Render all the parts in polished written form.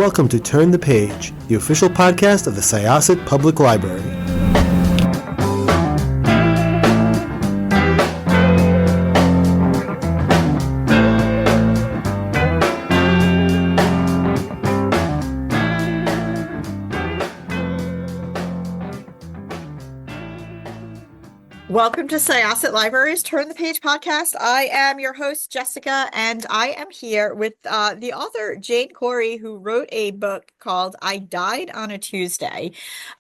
welcome to Turn the Page, the official podcast of the Syosset Public Library. Welcome to Syosset Library's Turn the Page podcast. I am your host, Jessica, and I am here with the author, Jane Corry, who wrote a book called I Died on a Tuesday.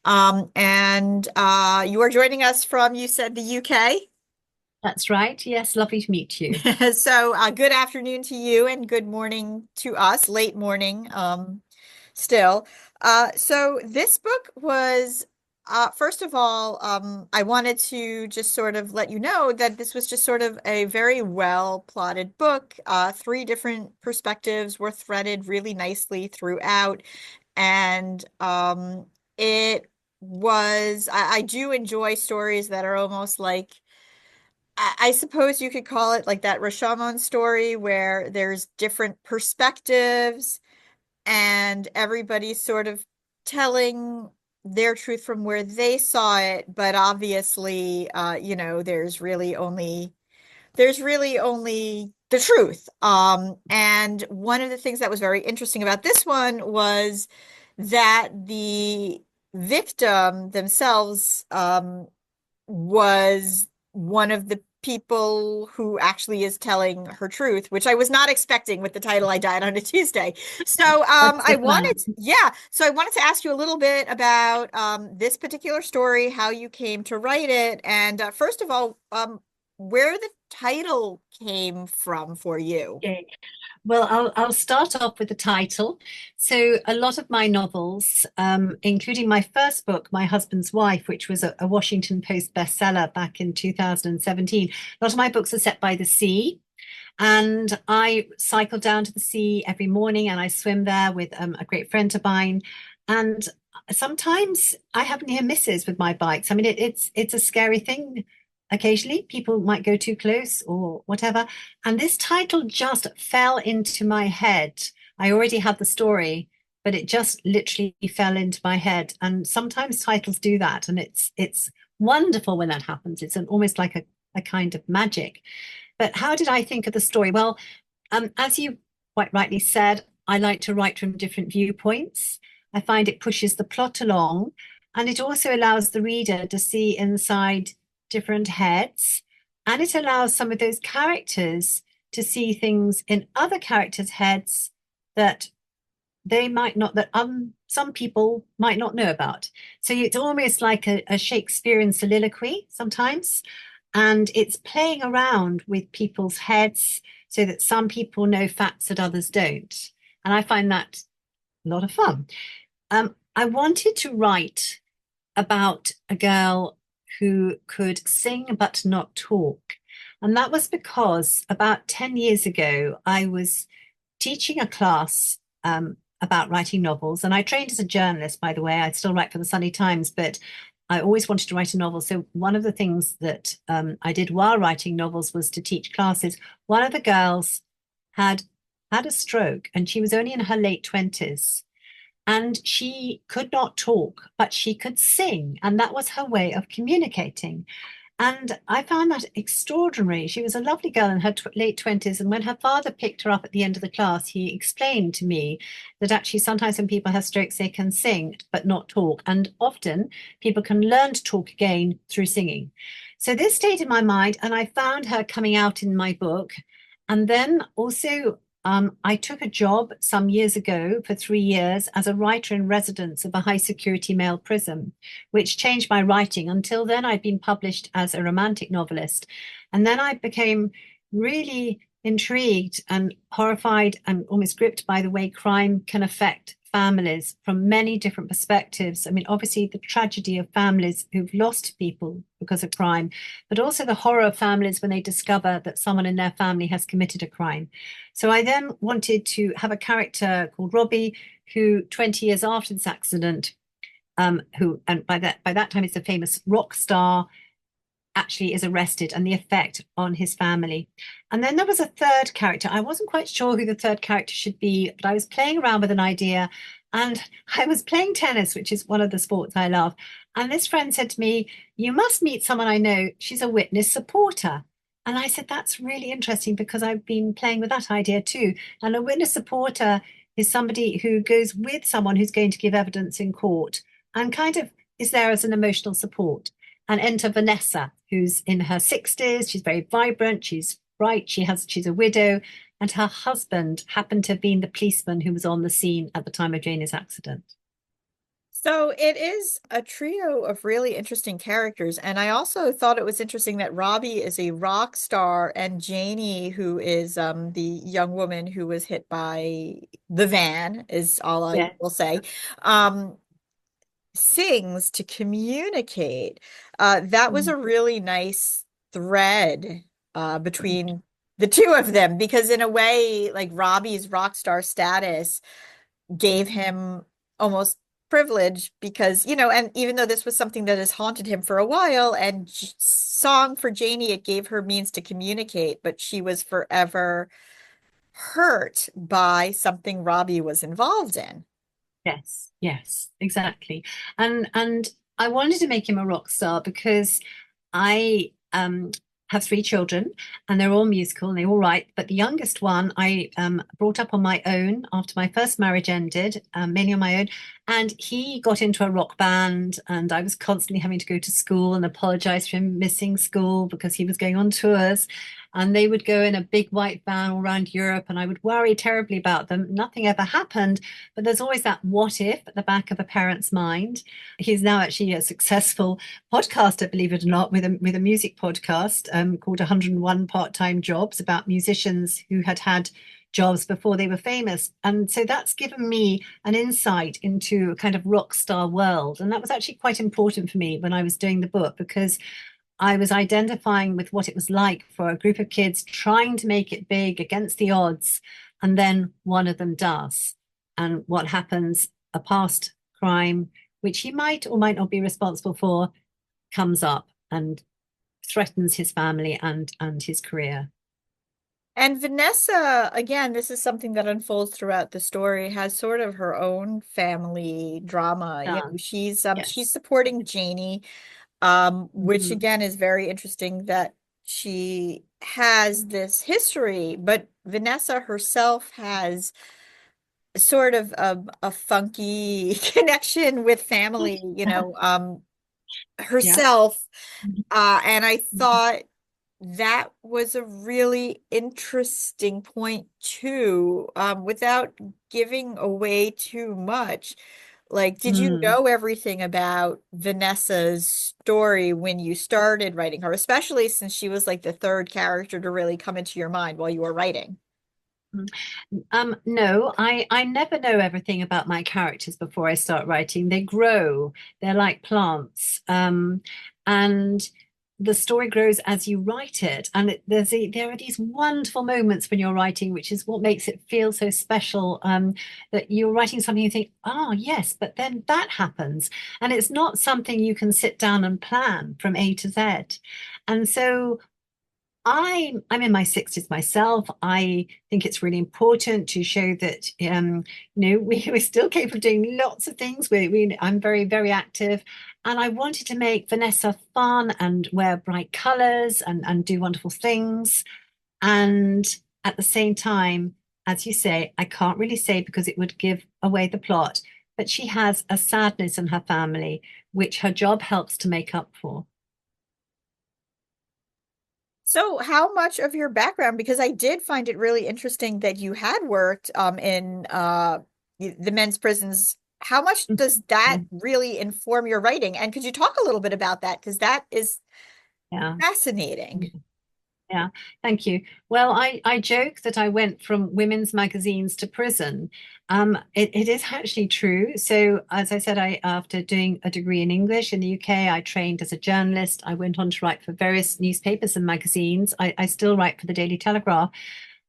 And you are joining us from, you said, the UK? That's right. Yes, lovely to meet you. So good afternoon to you and good morning to us, late morning still. So this book was... first of all, I wanted to just sort of let you know that this was just sort of a very well plotted book. Three different perspectives were threaded really nicely throughout. And it was, I do enjoy stories that are almost like, I suppose you could call it like that Rashomon story where there's different perspectives and everybody's sort of telling their truth from where they saw it, but obviously, there's really only the truth. And one of the things that was very interesting about this one was that the victim themselves was one of the people who actually is telling her truth, which I was not expecting with the title I Died on a Tuesday. So I wanted to ask you a little bit about this particular story, how you came to write it, and first of all, where the title came from for you. Okay. Well, I'll start off with the title. So a lot of my novels, including my first book, My Husband's Wife, which was a Washington Post bestseller back in 2017, a lot of my books are set by the sea. And I cycle down to the sea every morning and I swim there with a great friend of mine. And sometimes I have near misses with my bikes. I mean, it's a scary thing. Occasionally, people might go too close or whatever. And this title just fell into my head. I already had the story, but it just literally fell into my head. And sometimes titles do that. And it's wonderful when that happens. It's almost like a kind of magic. But how did I think of the story? Well, as you quite rightly said, I like to write from different viewpoints. I find it pushes the plot along. And it also allows the reader to see inside different heads, and it allows some of those characters to see things in other characters' heads that they might not, that some people might not know about. So it's almost like a Shakespearean soliloquy sometimes, and it's playing around with people's heads so that some people know facts that others don't. And I find that a lot of fun. I wanted to write about a girl who could sing but not talk. And that was because about 10 years ago, I was teaching a class about writing novels. And I trained as a journalist, by the way. I still write for the Sunday Times, but I always wanted to write a novel. So one of the things that I did while writing novels was to teach classes. One of the girls had a stroke and she was only in her late 20s. And she could not talk, but she could sing. And that was her way of communicating. And I found that extraordinary. She was a lovely girl in her late 20s. And when her father picked her up at the end of the class, he explained to me that actually sometimes when people have strokes, they can sing, but not talk. And often people can learn to talk again through singing. So this stayed in my mind. And I found her coming out in my book. And then also, I took a job some years ago for 3 years as a writer in residence of a high security male prison, which changed my writing. Until then, I'd been published as a romantic novelist. And then I became really intrigued and horrified and almost gripped by the way crime can affect families from many different perspectives. I mean, obviously the tragedy of families who've lost people because of crime, but also the horror of families when they discover that someone in their family has committed a crime. So I then wanted to have a character called Robbie, who 20 years after this accident, and by that time is a famous rock star, actually is arrested and the effect on his family. And then there was a third character. I wasn't quite sure who the third character should be, but I was playing around with an idea, and I was playing tennis, which is one of the sports I love. And this friend said to me, "You must meet someone I know. She's a witness supporter." And I said, "That's really interesting because I've been playing with that idea too." And a witness supporter is somebody who goes with someone who's going to give evidence in court and kind of is there as an emotional support. And enter Vanessa, who's in her 60s. She's very vibrant. She's bright. She's a widow. And her husband happened to have been the policeman who was on the scene at the time of Jane's accident. So it is a trio of really interesting characters. And I also thought it was interesting that Robbie is a rock star and Janie, who is the young woman who was hit by the van, is all I Yeah. will say, um, sings to communicate. That was a really nice thread between the two of them, because in a way, like Robbie's rock star status gave him almost privilege because, and even though this was something that has haunted him for a while, and Song for Janie, it gave her means to communicate, but she was forever hurt by something Robbie was involved in. Yes, exactly. And I wanted to make him a rock star because I have three children and they're all musical and they all write. But the youngest one I brought up on my own after my first marriage ended, mainly on my own. And he got into a rock band, and I was constantly having to go to school and apologize for him missing school because he was going on tours. And they would go in a big white van all around Europe, and I would worry terribly about them. Nothing ever happened, but there's always that what if at the back of a parent's mind. He's now actually a successful podcaster, believe it or not, with a music podcast called 101 Part-Time Jobs, about musicians who had had jobs before they were famous. And so that's given me an insight into a kind of rock star world. And that was actually quite important for me when I was doing the book, because I was identifying with what it was like for a group of kids trying to make it big against the odds, and then one of them does. And what happens, a past crime, which he might or might not be responsible for, comes up and threatens his family and his career. And Vanessa, again, this is something that unfolds throughout the story, has sort of her own family drama. She's Yes. supporting Janie, which Mhm. again is very interesting that she has this history, but Vanessa herself has sort of a funky connection with family, Yeah. herself. And I thought that was a really interesting point too, without giving away too much. Like, did you Mm. know everything about Vanessa's story when you started writing her, especially since she was like the third character to really come into your mind while you were writing? No, I never know everything about my characters before I start writing. They grow, they're like plants. And the story grows as you write it. And there are these wonderful moments when you're writing, which is what makes it feel so special. That you're writing something you think, oh, yes, but then that happens. And it's not something you can sit down and plan from A to Z. And so I'm in my 60s myself. I think it's really important to show that we're still capable of doing lots of things. I'm very, very active. And I wanted to make Vanessa fun and wear bright colors and do wonderful things. And at the same time, as you say, I can't really say because it would give away the plot, but she has a sadness in her family, which her job helps to make up for. So, how much of your background, because I did find it really interesting that you had worked in the men's prisons, how much does that really inform your writing? And could you talk a little bit about that? Because that is Yeah. fascinating. Yeah, thank you. Well, I joke that I went from women's magazines to prison. It is actually true. So, as I said, after doing a degree in English in the UK, I trained as a journalist. I went on to write for various newspapers and magazines. I still write for the Daily Telegraph.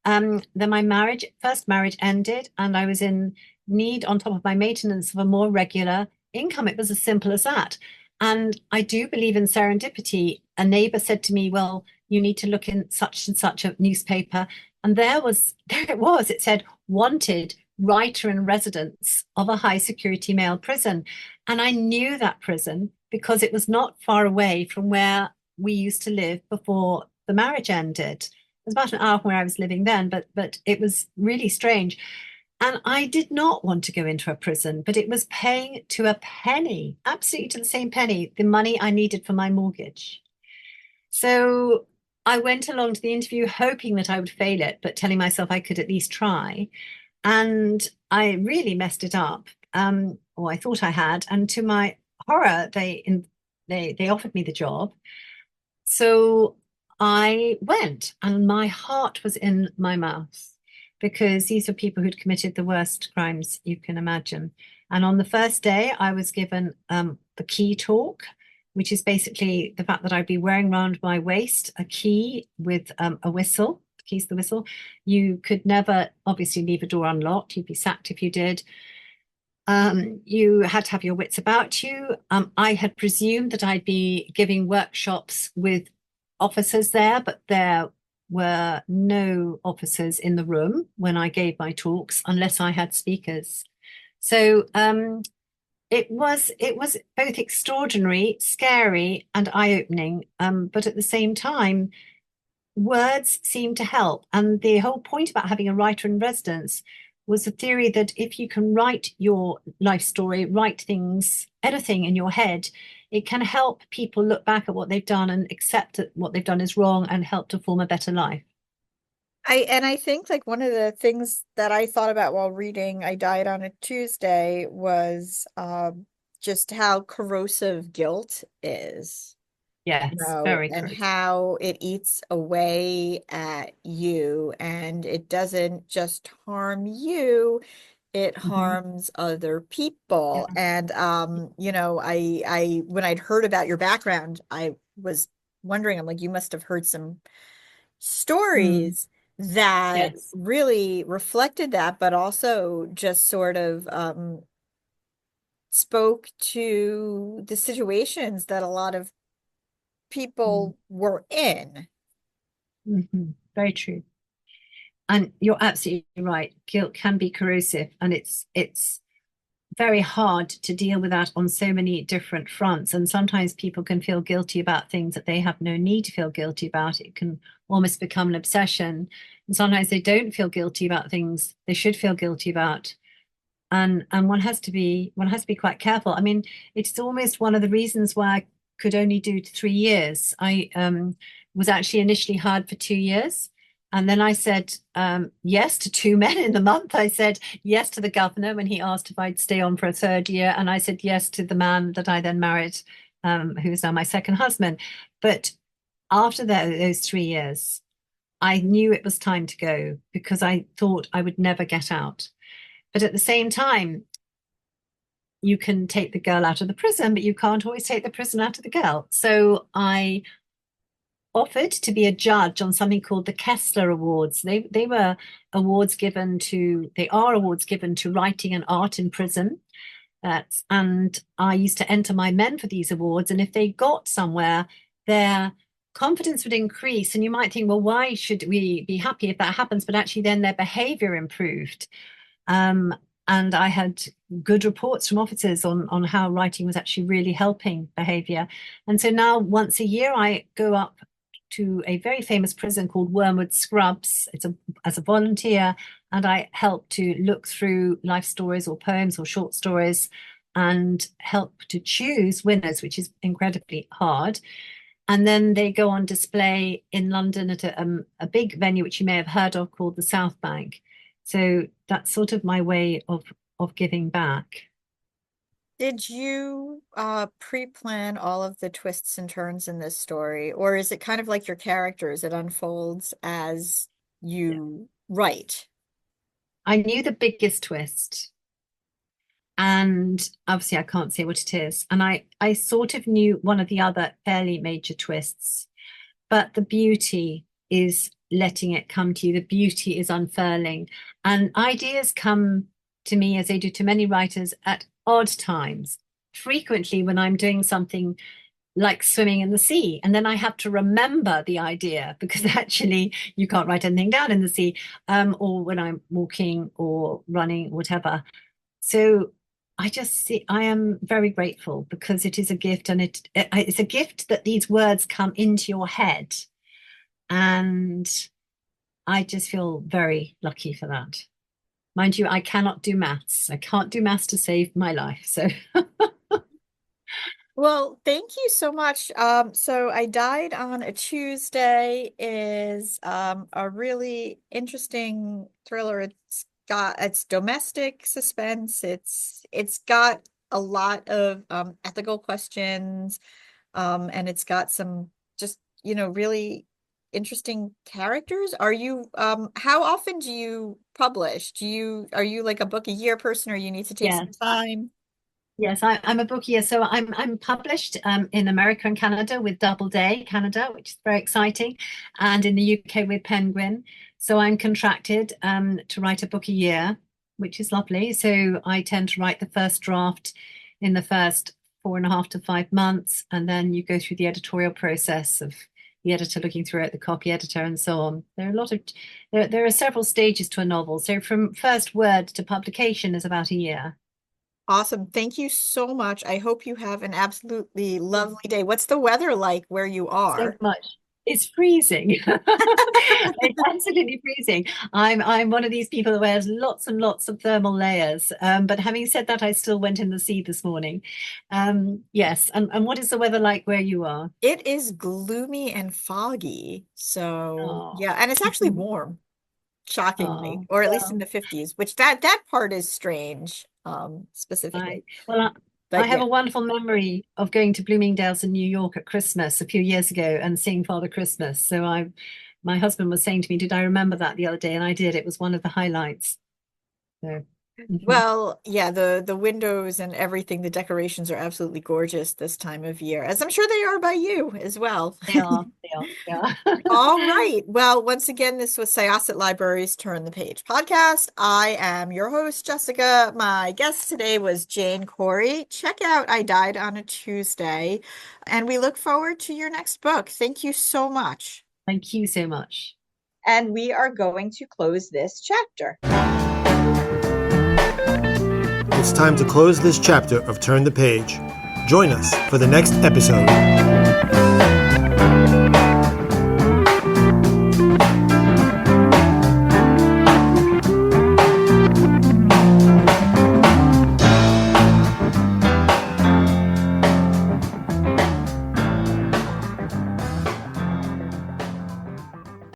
Then my first marriage ended, and I was in need, on top of my maintenance, of a more regular income. It was as simple as that. And I do believe in serendipity. A neighbor said to me, well, you need to look in such and such a newspaper. And there it was. It said, wanted writer in residence of a high security male prison. And I knew that prison because it was not far away from where we used to live before the marriage ended. It was about an hour from where I was living then, but it was really strange. And I did not want to go into a prison, but it was paying to a penny, absolutely to the same penny, the money I needed for my mortgage. So I went along to the interview hoping that I would fail it, but telling myself I could at least try. And I really messed it up, or I thought I had. And to my horror, they offered me the job. So I went, and my heart was in my mouth because these were people who'd committed the worst crimes you can imagine. And on the first day, I was given the key talk, which is basically the fact that I'd be wearing around my waist a key with a whistle. The key's the whistle. You could never, obviously, leave a door unlocked. You'd be sacked if you did. You had to have your wits about you. I had presumed that I'd be giving workshops with officers there, but there were no officers in the room when I gave my talks unless I had speakers. So it was both extraordinary, scary, and eye-opening. But at the same time, words seem to help. And the whole point about having a writer in residence was the theory that if you can write your life story, write things, anything in your head, it can help people look back at what they've done and accept that what they've done is wrong and help to form a better life. I think like one of the things that I thought about while reading I Died on a Tuesday was just how corrosive guilt is, Yes, very and correct. how it eats away at you, and it doesn't just harm you, it Hmm. harms other people. Yeah. And I when I'd heard about your background, I was wondering, I'm like, you must have heard some Mm, stories that yes. really reflected that, but also just sort of spoke to the situations that a lot of Mm, people were in. very true. And you're absolutely right. Guilt can be corrosive, and it's very hard to deal with that on so many different fronts. And sometimes people can feel guilty about things that they have no need to feel guilty about. It can almost become an obsession. And sometimes they don't feel guilty about things they should feel guilty about. And one has to be quite careful. I mean, it's almost one of the reasons why I could only do 3 years. I was actually initially hired for 2 years. And then I said yes to two men in the month. I said yes to the governor when he asked if I'd stay on for a third year. And I said yes to the man that I then married, who is now my second husband. But after those 3 years, I knew it was time to go because I thought I would never get out. But at the same time, you can take the girl out of the prison, but you can't always take the prison out of the girl. So I offered to be a judge on something called the Kessler Awards. They were awards given to they are awards given to writing and art in prison. And I used to enter my men for these awards, and if they got somewhere, their confidence would increase. And you might think, well, why should we be happy if that happens? But actually, then their behavior improved. Um, and I had good reports from officers on how writing was actually really helping behavior. And so now once a year, I go up to a very famous prison called Wormwood Scrubs. As a volunteer, and I help to look through life stories or poems or short stories and help to choose winners, which is incredibly hard. And then they go on display in London at a big venue, which you may have heard of, called the South Bank. So that's sort of my way of giving back. Did you pre-plan all of the twists and turns in this story, or is it kind of like your characters, it unfolds as Yeah. you write? I knew the biggest twist, and obviously I can't say what it is. And I sort of knew one of the other fairly major twists, but the beauty is letting it come to you. The beauty is unfurling. And ideas come to me, as they do to many writers, at odd times. frequently when I'm doing something like swimming in the sea. And then I have to remember the idea because actually you can't write anything down in the sea, or when I'm walking or running, whatever. So I am very grateful because it is a gift, and it's a gift that these words come into your head. And I just feel very lucky for that. Mind you, I cannot do maths. I can't do maths to save my life. So Well, thank you so much. So I Died on a Tuesday is a really interesting thriller. It's domestic suspense. It's got a lot of ethical questions, and it's got some just, really interesting characters. Are you how often do you publish? Are you like a book a year person, or you need to take yeah. some time? Yes, I'm a bookier. So I'm published in America and Canada with Doubleday Canada, which is very exciting, and in the UK with Penguin. So I'm contracted to write a book a year, which is lovely. So I tend to write the first draft in the first 4.5 to 5 months, and then you go through the editorial process of the editor looking through it, the copy editor, and so on. There are several stages to a novel. So from first word to publication is about a year. Awesome. Thank you so much. I hope you have an absolutely lovely day. What's the weather like where you So are? much. It's freezing. It's absolutely freezing. I'm one of these people that wears lots and lots of thermal layers. But having said that, I still went in the sea this morning. Yes. And what is the weather like where you are? It is gloomy and foggy. So, Oh, yeah, and it's actually warm, shockingly, oh, or at least in well, the 50s, which that part is strange, I specifically. well, I But have yeah. a wonderful memory of going to Bloomingdale's in New York at Christmas a few years ago and seeing Father Christmas. So my husband was saying to me, "Did I remember that the other day?" And I did. It was one of the highlights. So, mhm. Well, yeah, the windows and everything, the decorations are absolutely gorgeous this time of year, as I'm sure they are by you as well. They are. They are. They All are. right. Well, once again, this was Syosset Library's Turn the Page podcast. I am your host, Jessica. My guest today was Jane Corry. Check out I Died on a Tuesday, and we look forward to your next book. Thank you so much. Thank you so much. And we are going to close this chapter. It's time to close this chapter of Turn the Page. Join us for the next episode.